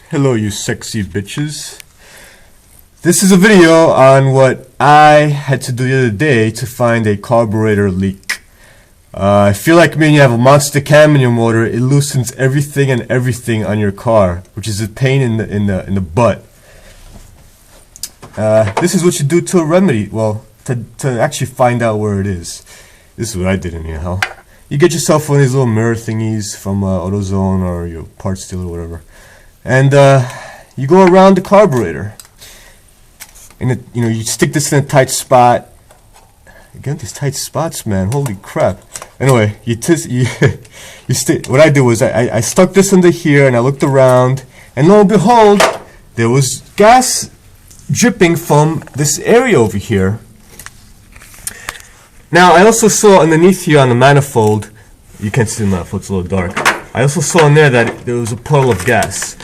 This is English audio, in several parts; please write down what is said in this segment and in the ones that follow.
Hello you sexy bitches. This is a video on what I had to do the other day to find a carburetor leak. I feel like when you have a monster cam in your motor, it loosens everything and everything on your car, which is a pain in the butt. This is what you do to remedy, well, to actually find out where it is. This is what I did anyhow. You get yourself one of these little mirror thingies from AutoZone or your parts dealer or whatever, and you go around the carburetor, and you stick this in a tight spot. Again, these tight spots, man, holy crap. Anyway, you stick. What I did was I stuck this under here, and I looked around, and lo and behold, there was gas dripping from this area over here. Now, I also saw underneath here on the manifold, you can't see the manifold, it's a little dark. I also saw in there that there was a puddle of gas.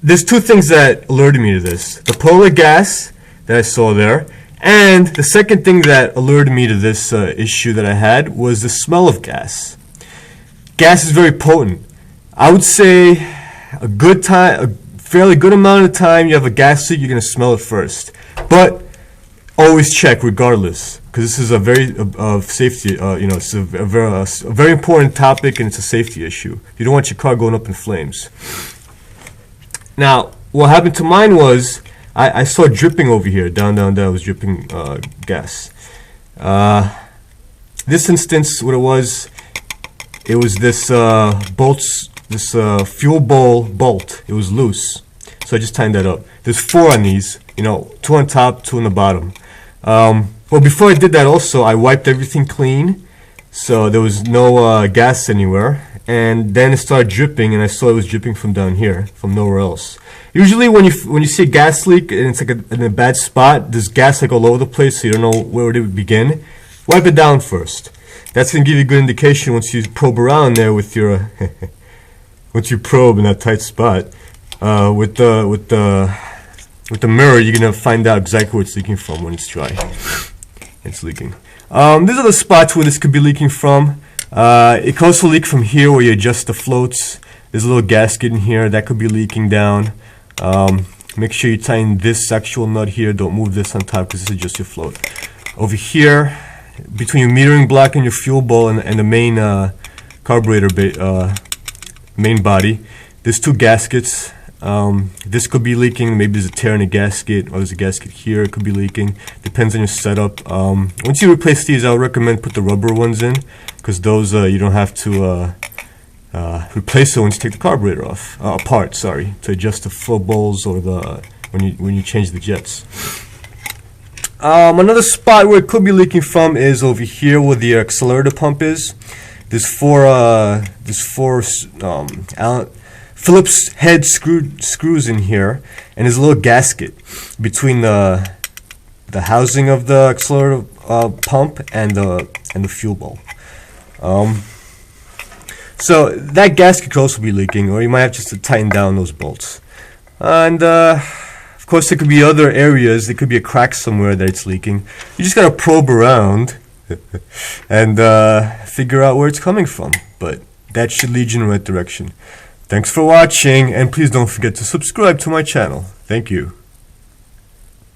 There's two things that alerted me to this. The puddle of gas that I saw there, and the second thing that alerted me to this issue that I had was the smell of gas. Gas is very potent. I would say a fairly good amount of the time you have a gas leak, you're going to smell it first. But always check regardless, because this is a very safety. It's a very important topic, and it's a safety issue. You don't want your car going up in flames. Now, what happened to mine was I saw dripping over here, down. It was dripping gas. This instance, what it was this fuel bowl bolt. It was loose, so I just tightened that up. There's 4 on these, 2 on top, 2 on the bottom. Well, before I did that also, I wiped everything clean, so there was no gas anywhere, and then it started dripping, and I saw it was dripping from down here, from nowhere else. Usually when you see a gas leak and it's like in a bad spot, there's gas like all over the place, so you don't know where it would begin. Wipe it down first. That's going to give you a good indication once you probe around there with your once you probe in that tight spot with the mirror, you're going to find out exactly where it's leaking from when it's dry. It's leaking. These are the spots where this could be leaking from. It can also leak from here where you adjust the floats. There's a little gasket in here that could be leaking down. Make sure you tighten this actual nut here. Don't move this on top because this is just your float. Over here, between your metering block and your fuel bowl and the main carburetor main body, there's 2 gaskets. This could be leaking. Maybe there's a tear in a gasket, or there's a gasket here. It could be leaking. Depends on your setup. Once you replace these, I would recommend put the rubber ones in, because those you don't have to replace it once you take the carburetor apart. Sorry, to adjust the flow bowls or when you change the jets. Another spot where it could be leaking from is over here where the accelerator pump is. There's 4 Phillips head screws in here, and there's a little gasket between the housing of the accelerator pump and the fuel bowl. So that gasket could also be leaking, or you might have just to tighten down those bolts. And of course, there could be other areas. There could be a crack somewhere that it's leaking. You just gotta probe around and figure out where it's coming from. But that should lead you in the right direction. Thanks for watching, and please don't forget to subscribe to my channel. Thank you.